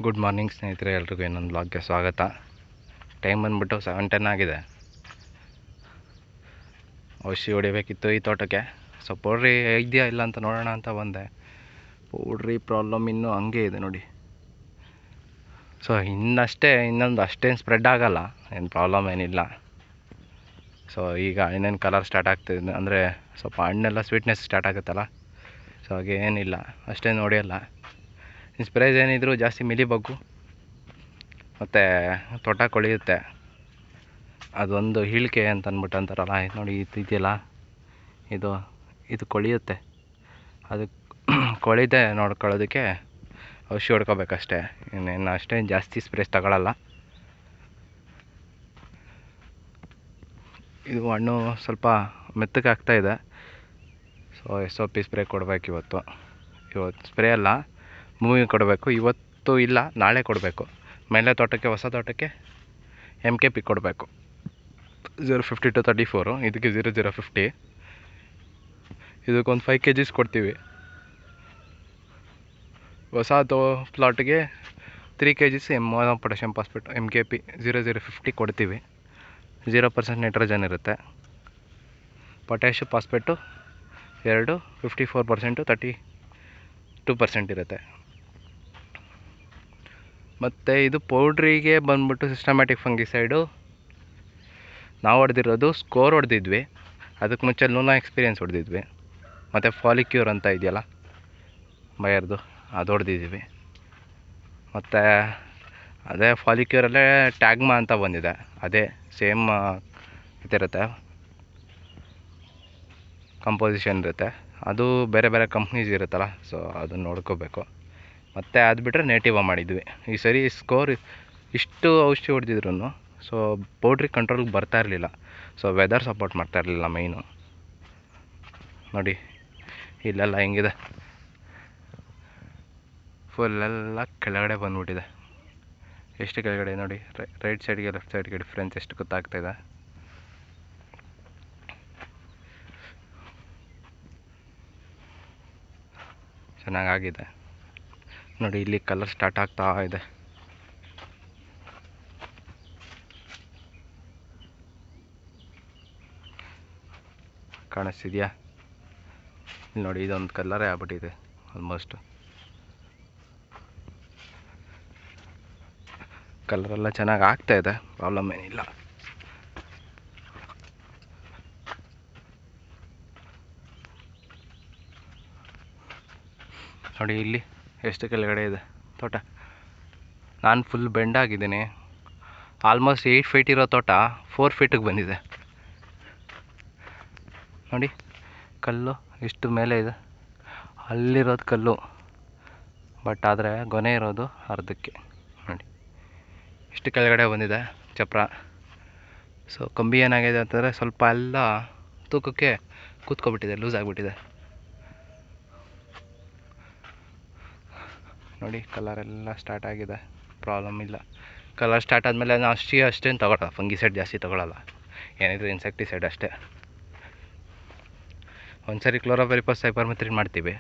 Good morning ಸ್ನೇಹಿತರೆ, ಎಲ್ರಿಗೂ ಇನ್ನೊಂದು ಬ್ಲಾಗ್ಗೆ ಸ್ವಾಗತ. ಟೈಮ್ ಬಂದ್ಬಿಟ್ಟು 7:10 ಆಗಿದೆ. ಔಷಧಿ ಹೊಡಿಬೇಕಿತ್ತು ಈ ತೋಟಕ್ಕೆ. ಸೊ ಪೌಡ್ರಿ ಇದೆಯಾ ಇಲ್ಲ ಅಂತ ನೋಡೋಣ ಅಂತ ಬಂದೆ. ಪೌಡ್ರಿ ಪ್ರಾಬ್ಲಮ್ ಇನ್ನೂ ಹಂಗೆ ಇದೆ ನೋಡಿ. ಸೊ ಇನ್ನೊಂದು ಅಷ್ಟೇನು ಸ್ಪ್ರೆಡ್ ಆಗೋಲ್ಲ, ಏನು ಪ್ರಾಬ್ಲಮ್ ಏನಿಲ್ಲ. ಸೊ ಈಗ ಇನ್ನೇನು ಕಲರ್ ಸ್ಟಾರ್ಟ್ ಆಗ್ತಿದೆ, ಅಂದರೆ ಸ್ವಲ್ಪ ಹಣ್ಣೆಲ್ಲ ಸ್ವೀಟ್ನೆಸ್ ಸ್ಟಾರ್ಟ್ ಆಗುತ್ತಲ್ಲ. ಸೊ ಹಾಗೆ ಏನಿಲ್ಲ, ಅಷ್ಟೇನು ಹೊಡೆಯಲ್ಲ. ಸ್ಪ್ರೇಸ್ ಏನಿದ್ರು ಜಾಸ್ತಿ ಮಿಲಿಬಗ್ಗು ಮತ್ತು ತೋಟ ಕೊಳೆಯುತ್ತೆ. ಅದೊಂದು ಹೀಳಿಕೆ ಅಂತ ಅಂದ್ಬಿಟ್ಟು ಅಂತಾರಲ್ಲ, ನೋಡಿ ಇದೆಯಲ್ಲ, ಇದು ಕೊಳೆಯುತ್ತೆ. ಅದು ಕೊಳಿದೆ ನೋಡ್ಕೊಳ್ಳೋದಕ್ಕೆ ಔಷಧಿ ಹೊಡ್ಕೋಬೇಕಷ್ಟೇ. ಇನ್ನೇನು ಅಷ್ಟೇನು ಜಾಸ್ತಿ ಸ್ಪ್ರೇಸ್ ತಗೊಳ್ಳಲ್ಲ. ಇದು ಹಣ್ಣು ಸ್ವಲ್ಪ ಮೆತ್ತಗೆ ಆಗ್ತಾಯಿದೆ. ಸೊ SOP ಸ್ಪ್ರೇ ಕೊಡಬೇಕು ಇವತ್ತು ಸ್ಪ್ರೇ ಅಲ್ಲ, ಮೂವಿಂಗ್ ಕೊಡಬೇಕು. ಇವತ್ತು ಇಲ್ಲ, ನಾಳೆ ಕೊಡಬೇಕು. ಮೇಲೆ ತೋಟಕ್ಕೆ, ಹೊಸ ತೋಟಕ್ಕೆ MKP ಕೊಡಬೇಕು. 050 to 34, ಇದಕ್ಕೆ 0050. ಇದಕ್ಕೊಂದು 5 kgs ಕೊಡ್ತೀವಿ. ಹೊಸ ಪ್ಲಾಟ್ಗೆ 3 kgs ಪೊಟ್ಯಾಷಿಯಮ್ ಫಾಸ್ಫೇಟ್ MKP 0050 ಕೊಡ್ತೀವಿ. 0% ನೈಟ್ರೋಜನ್ ಇರುತ್ತೆ. ಪೊಟ್ಯಾಷ್ ಫಾಸ್ಫೇಟು 54%, 32% ಇರುತ್ತೆ. ಮತ್ತು ಇದು ಪೌಡ್ರಿಗೆ ಬಂದ್ಬಿಟ್ಟು ಸಿಸ್ಟಮ್ಯಾಟಿಕ್ ಫಂಗಿಸೈಡು ನಾವು ಹೊಡೆದಿರೋದು ಸ್ಕೋರ್ ಹೊಡೆದಿದ್ವಿ. ಅದಕ್ಕೆ ಮುಂಚೆ ಲೂನಾ ಎಕ್ಸ್ಪೀರಿಯನ್ಸ್ ಹೊಡೆದಿದ್ವಿ. ಮತ್ತು ಫಾಲಿಕ್ಯೂರ್ ಅಂತ ಇದೆಯಲ್ಲ ಬಯರ್ದು, ಅದು ಹೊಡೆದಿದ್ದೀವಿ. ಮತ್ತು ಅದೇ ಫಾಲಿಕ್ಯೂರಲ್ಲೇ ಟ್ಯಾಗ್ಮಾ ಅಂತ ಬಂದಿದೆ, ಅದೇ ಸೇಮ್ ಇದಿರುತ್ತೆ, ಕಂಪೋಸಿಷನ್ ಇರುತ್ತೆ. ಅದು ಬೇರೆ ಬೇರೆ ಕಂಪ್ನೀಸ್ ಇರುತ್ತಲ್ಲ, ಸೊ ಅದನ್ನು ನೋಡ್ಕೋಬೇಕು. ಮತ್ತು ಅದು ಬಿಟ್ಟರೆ ನೇಟಿವ ಮಾಡಿದ್ವಿ. ಈ ಸರಿ ಸ್ಕೋರ್ ಇಷ್ಟು ಔಷಧಿ ಹೊಡೆದಿದ್ರು ಸೊ ಪೌಡ್ರಿ ಕಂಟ್ರೋಲ್ಗೆ ಬರ್ತಾ ಇರಲಿಲ್ಲ. ಸೊ ವೆದರ್ ಸಪೋರ್ಟ್ ಮಾಡ್ತಾ ಇರಲಿಲ್ಲ ಮೈನು. ನೋಡಿ ಇಲ್ಲೆಲ್ಲ ಹೆಂಗಿದೆ, ಫುಲ್ಲೆಲ್ಲ ಕೆಳಗಡೆ ಬಂದ್ಬಿಟ್ಟಿದೆ. ಎಷ್ಟು ಕೆಳಗಡೆ ನೋಡಿ, ರೈಟ್ ಸೈಡ್ಗೆ ಲೆಫ್ಟ್ ಸೈಡ್ಗೆ ಡಿಫ್ರೆನ್ಸ್ ಎಷ್ಟು ಗೊತ್ತಾಗ್ತಾಯಿದೆ. ಚೆನ್ನಾಗಾಗಿದೆ ನೋಡಿ. ಇಲ್ಲಿ ಕಲರ್ ಸ್ಟಾರ್ಟ್ ಆಗ್ತಾ ಇದೆ. ಕಾಣಿಸ್ತಿದೆಯಾ? ಇಲ್ಲಿ ನೋಡಿ, ಇದೊಂದು ಕಲರೇ ಆಗ್ಬಿಟ್ಟಿದೆ ಆಲ್ಮೋಸ್ಟ್. ಕಲರೆಲ್ಲ ಚೆನ್ನಾಗಿ ಆಗ್ತಾಯಿದೆ, ಪ್ರಾಬ್ಲಮ್ ಏನಿಲ್ಲ. ನೋಡಿ ಇಲ್ಲಿ ಎಷ್ಟು ಕೆಳಗಡೆ ಇದೆ ತೋಟ. ನಾನು ಫುಲ್ ಬೆಂಡಾಗಿದ್ದೀನಿ. ಆಲ್ಮೋಸ್ಟ್ 8 ಫೀಟ್ ಇರೋ ತೋಟ 4 ಫೀಟಿಗೆ ಬಂದಿದೆ ನೋಡಿ. ಕಲ್ಲು ಇಷ್ಟು ಮೇಲೆ ಇದೆ, ಅಲ್ಲಿರೋದು ಕಲ್ಲು, ಬಟ್ ಆದರೆ ಗೊನೆ ಇರೋದು ಅರ್ಧಕ್ಕೆ. ನೋಡಿ ಇಷ್ಟು ಕೆಳಗಡೆ ಬಂದಿದೆ ಚಪ್ರ. ಸೊ ಕಂಬಿ ಏನಾಗಿದೆ ಅಂತಂದರೆ ಸ್ವಲ್ಪ ಎಲ್ಲ ತೂಕಕ್ಕೆ ಕೂತ್ಕೊಬಿಟ್ಟಿದೆ, ಲೂಸ್ ಆಗಿಬಿಟ್ಟಿದೆ. ನೋಡಿ ಕಲರೆಲ್ಲ ಸ್ಟಾರ್ಟ್ ಆಗಿದೆ, ಪ್ರಾಬ್ಲಮ್ ಇಲ್ಲ. ಕಲರ್ ಸ್ಟಾರ್ಟ್ ಆದಮೇಲೆ ನಾವು ಅಷ್ಟೇನು ತೊಗೊಳಲ್ಲ, ಫಂಗಿಸೈಡ್ ಜಾಸ್ತಿ ತೊಗೊಳಲ್ಲ. ಏನಿದ್ರು ಇನ್ಸೆಕ್ಟಿಸೈಡ್ ಅಷ್ಟೇ. ಒಂದು ಸರಿ ಕ್ಲೋರೋಪೆರಿಫಾಸ್ ಸೈಪರ್ಮೆಥ್ರಿನ್ ಮಾಡ್ತೀವಿ,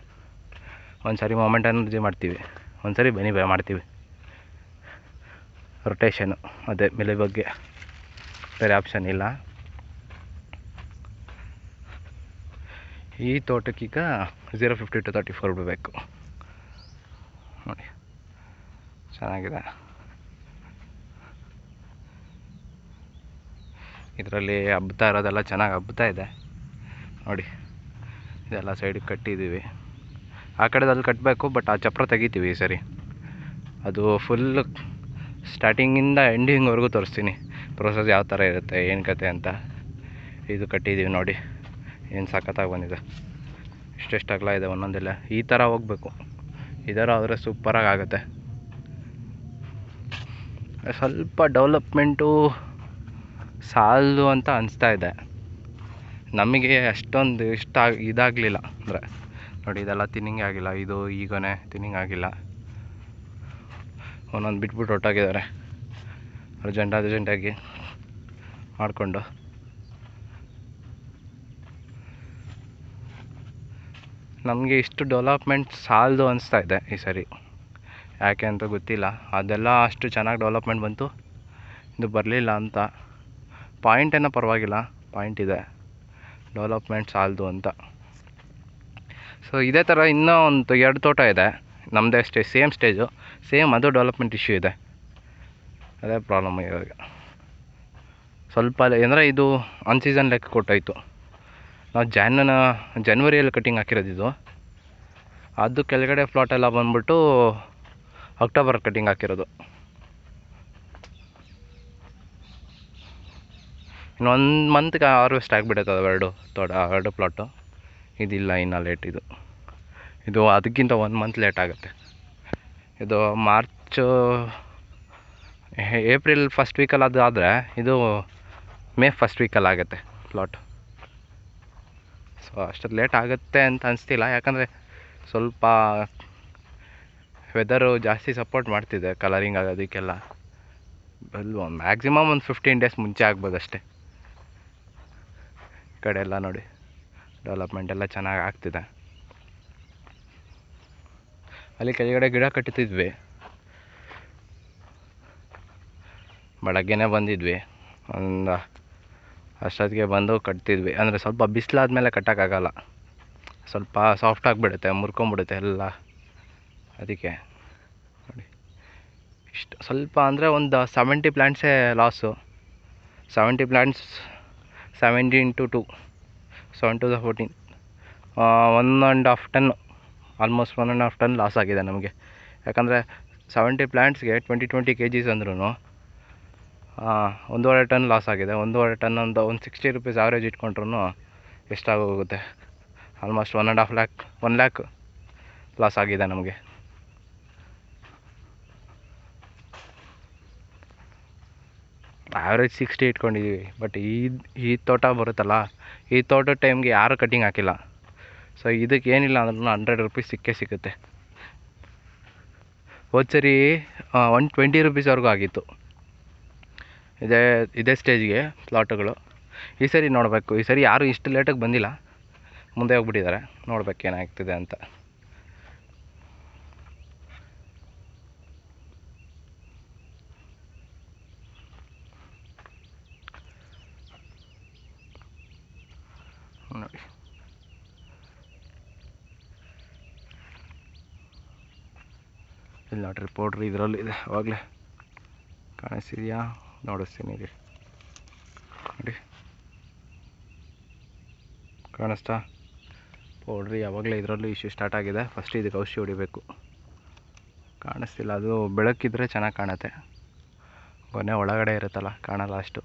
ಒಂದು ಸರಿ ಮೊಮೆಂಟ್ ಎನರ್ಜಿ ಮಾಡ್ತೀವಿ, ಒಂದು ಸರಿ ಬೆನಿಬೆ ಮಾಡ್ತೀವಿ. ರೊಟೇಷನು ಅದೇ ಮೇಲೆ ಬಗ್ಗೆ, ಬೇರೆ ಆಪ್ಷನ್ ಇಲ್ಲ. ಈ ತೋಟಕ್ಕೀಗ 050 to 34 ಬಿಡಬೇಕು ನೋಡಿ. ಚೆನ್ನಾಗಿದೆ. ಇದರಲ್ಲಿ ಹಬ್ತಾ ಇರೋದೆಲ್ಲ ಚೆನ್ನಾಗಿ ಹಬ್ತಾ ಇದೆ ನೋಡಿ. ಇದೆಲ್ಲ ಸೈಡಿಗೆ ಕಟ್ಟಿದ್ದೀವಿ. ಆ ಕಡೆದಲ್ಲಿ ಕಟ್ಟಬೇಕು, ಬಟ್ ಆ ಚಪ್ರ ತೆಗಿತೀವಿ ಈ ಸರಿ. ಅದು ಫುಲ್ ಸ್ಟಾರ್ಟಿಂಗಿಂದ ಎಂಡಿಂಗ್ವರೆಗೂ ತೋರಿಸ್ತೀನಿ ಪ್ರೋಸೆಸ್ ಯಾವ ಥರ ಇರುತ್ತೆ, ಏನು ಕತೆ ಅಂತ. ಇದು ಕಟ್ಟಿದ್ದೀವಿ ನೋಡಿ, ಏನು ಸಖತ್ತಾಗಿ ಬಂದಿದೆ. ಇಷ್ಟೆಷ್ಟು ಅಗಲ ಇದೆ ಒಂದೊಂದೆಲ್ಲ. ಈ ಥರ ಹೋಗಬೇಕು, ಈ ಥರ ಆದರೆ ಸೂಪರಾಗಿ ಆಗುತ್ತೆ. ಸ್ವಲ್ಪ ಡೆವಲಪ್ಮೆಂಟು ಸಾಲದು ಅಂತ ಅನಿಸ್ತಾ ಇದೆ ನಮಗೆ. ಅಷ್ಟೊಂದು ಇದಾಗಲಿಲ್ಲ ಅಂದರೆ ನೋಡಿ, ಇದೆಲ್ಲ ತಿನ್ನಿಂಗ್ ಆಗಿಲ್ಲ. ಇದು ಈಗನೇ ತಿನ್ನಿಂಗ್ ಆಗಿಲ್ಲ. ಒಂದೊಂದು ಬಿಟ್ಬಿಟ್ಟು ಹೊರಟಾಗಿದ್ದಾರೆ ಅರ್ಜೆಂಟಾಗಿ ಮಾಡಿಕೊಂಡು. ನಮಗೆ ಇಷ್ಟು ಡೆವಲಪ್ಮೆಂಟ್ ಸಾಲದು ಅನಿಸ್ತಾ ಇದೆ ಈ ಸರಿ. ಯಾಕೆ ಅಂತ ಗೊತ್ತಿಲ್ಲ. ಅದೆಲ್ಲ ಅಷ್ಟು ಚೆನ್ನಾಗಿ ಡೆವಲಪ್ಮೆಂಟ್ ಬಂತು, ಇದು ಬರಲಿಲ್ಲ ಅಂತ. ಪಾಯಿಂಟ್ ಏನೋ ಪರವಾಗಿಲ್ಲ, ಪಾಯಿಂಟ್ ಇದೆ, ಡೆವಲಪ್ಮೆಂಟ್ ಸಾಲದು ಅಂತ. ಸೊ ಇದೇ ಥರ ಇನ್ನೂ ಒಂದು 2 ತೋಟ ಇದೆ ನಮ್ಮದೇ ಸೇಮ್ ಸ್ಟೇಜು, ಸೇಮ್ ಅದು ಡೆವಲಪ್ಮೆಂಟ್ ಇಶ್ಯೂ ಇದೆ. ಅದೇ ಪ್ರಾಬ್ಲಮ್ ಇವಾಗ. ಸ್ವಲ್ಪ ಅಂದರೆ ಇದು ಆನ್ ಸೀಸನ್ ಲೆಕ್ಕ ಕೊಟ್ಟಾಯಿತು. ನಾವು ಜನವರಿಯಲ್ಲಿ ಕಟಿಂಗ್ ಹಾಕಿರೋದು ಇದು. ಅದು ಕೆಳಗಡೆ ಪ್ಲಾಟ್ ಎಲ್ಲ ಬಂದ್ಬಿಟ್ಟು ಅಕ್ಟೋಬರ್ ಕಟಿಂಗ್ ಹಾಕಿರೋದು. ಇನ್ನು 1 ಮಂತ್ಗೆ ಹಾರ್ವೆಸ್ಟ್ ಆಗಿಬಿಡುತ್ತೆ ಅವೆರಡು ತೋಟ, ಎರಡು ಪ್ಲಾಟು. ಇದಿಲ್ಲ, ಇನ್ನು ಲೇಟ್ ಇದು ಅದಕ್ಕಿಂತ 1 ಮಂತ್ ಲೇಟ್ ಆಗುತ್ತೆ. ಇದು ಮಾರ್ಚ್ ಏಪ್ರಿಲ್ ಫಸ್ಟ್ ವೀಕಲ್ಲಿ ಅದು ಆದರೆ ಇದು ಮೇ ಫಸ್ಟ್ ವೀಕಲ್ಲಿ ಆಗುತ್ತೆ ಪ್ಲಾಟ್. ಸೊ ಅಷ್ಟೊತ್ತು ಲೇಟ್ ಆಗುತ್ತೆ ಅಂತ ಅನಿಸ್ತಿಲ್ಲ, ಯಾಕಂದರೆ ಸ್ವಲ್ಪ ವೆದರು ಜಾಸ್ತಿ ಸಪೋರ್ಟ್ ಮಾಡ್ತಿದೆ ಕಲರಿಂಗ್ ಆಗೋದಕ್ಕೆಲ್ಲ. ಮ್ಯಾಕ್ಸಿಮಮ್ ಒಂದು 15 ಡೇಸ್ ಮುಂಚೆ ಆಗ್ಬೋದು ಅಷ್ಟೇ. ಈ ಕಡೆ ಎಲ್ಲ ನೋಡಿ ಡೆವಲಪ್ಮೆಂಟ್ ಎಲ್ಲ ಚೆನ್ನಾಗಿ ಆಗ್ತಿದೆ. ಅಲ್ಲಿ ಕೆಳಗಡೆ ಗಿಡ ಕಟ್ಟುತ್ತಿದ್ವಿ, ಬೆಳಗ್ಗೆನೇ ಬಂದಿದ್ವಿ, ಒಂದು ಅಷ್ಟೊತ್ತಿಗೆ ಬಂದು ಕಟ್ತಿದ್ವಿ. ಅಂದರೆ ಸ್ವಲ್ಪ ಬಿಸಿಲಾದ್ಮೇಲೆ ಕಟ್ಟೋಕ್ಕಾಗಲ್ಲ, ಸ್ವಲ್ಪ ಸಾಫ್ಟ್ ಆಗಿಬಿಡುತ್ತೆ, ಮುರ್ಕೊಂಬಿಡುತ್ತೆ ಎಲ್ಲ. ಅದಕ್ಕೆ ನೋಡಿ ಇಷ್ಟು ಸ್ವಲ್ಪ ಅಂದರೆ ಒಂದು 70 ಪ್ಲ್ಯಾಂಟ್ಸೇ loss. 70 plants 70 × 2 7 to the 14 1.5 ton, almost 1.5 ton loss ಆಗಿದೆ ನಮಗೆ. ಯಾಕಂದರೆ 70 ಪ್ಲ್ಯಾಂಟ್ಸ್ಗೆ 20 kgs ಅಂದ್ರೂ 1.5 ಟನ್ ಲಾಸ್ ಆಗಿದೆ. 1.5 ಟನ್ ಒಂದು 60 ರೂಪೀಸ್ ಆವ್ರೇಜ್ ಇಟ್ಕೊಂಡ್ರೂ ಎಷ್ಟಾಗೋಗುತ್ತೆ, ಆಲ್ಮೋಸ್ಟ್ 1.5 ಲ್ಯಾಕ್ ಲಾಸ್ ಆಗಿದೆ ನಮಗೆ. ಆವ್ರೇಜ್ 60 ಇಟ್ಕೊಂಡಿದ್ದೀವಿ. ಬಟ್ ಈ ತೋಟ ಬರುತ್ತಲ್ಲ, ಈ ತೋಟದ ಟೈಮ್ಗೆ ಯಾರೂ ಕಟಿಂಗ್ ಹಾಕಿಲ್ಲ. ಸೊ ಇದಕ್ಕೆ ಏನಿಲ್ಲ ಅಂದ್ರೂ 100 ರೂಪೀಸ್ ಸಿಗುತ್ತೆ. ಹೋದ ಸರಿ 120 ರೂಪೀಸ್ವರೆಗೂ ಆಗಿತ್ತು ಇದೇ ಸ್ಟೇಜ್ಗೆ ಪ್ಲಾಟುಗಳು. ಈ ಸರಿ ನೋಡಬೇಕು, ಈ ಸರಿ ಯಾರೂ ಇಷ್ಟು ಲೇಟಾಗಿ ಬಂದಿಲ್ಲ, ಮುಂದೆ ಹೋಗ್ಬಿಟ್ಟಿದ್ದಾರೆ. ನೋಡ್ಬೇಕು ಏನಾಗ್ತಿದೆ ಅಂತ. ನೋಡಿ ಇಲ್ಲಿ ನೋಡ್ರಿ ಪೌಡ್ರಿ ಇದರಲ್ಲಿ ಇದೆ, ಅವಾಗಲೇ ಕಾಣಿಸ್ತಿದೆಯಾ? ನೋಡಿಸ್ತೀನಿ ಇಲ್ಲಿ ನೋಡಿ, ಕಾಣಿಸ್ತಾ? ಪೌಡ್ರಿ ಯಾವಾಗಲೇ ಇದರಲ್ಲೂ ಇಶ್ಯೂ ಸ್ಟಾರ್ಟ್ ಆಗಿದೆ. ಫಸ್ಟ್ ಇದಕ್ಕೆ ಔಷಧಿ ಹೊಡಿಬೇಕು. ಕಾಣಿಸ್ತಿಲ್ಲ, ಅದು ಬೆಳಕಿದ್ರೆ ಚೆನ್ನಾಗಿ ಕಾಣುತ್ತೆ, ಗೊನೆ ಒಳಗಡೆ ಇರುತ್ತಲ್ಲ ಕಾಣಲ್ಲ ಅಷ್ಟು.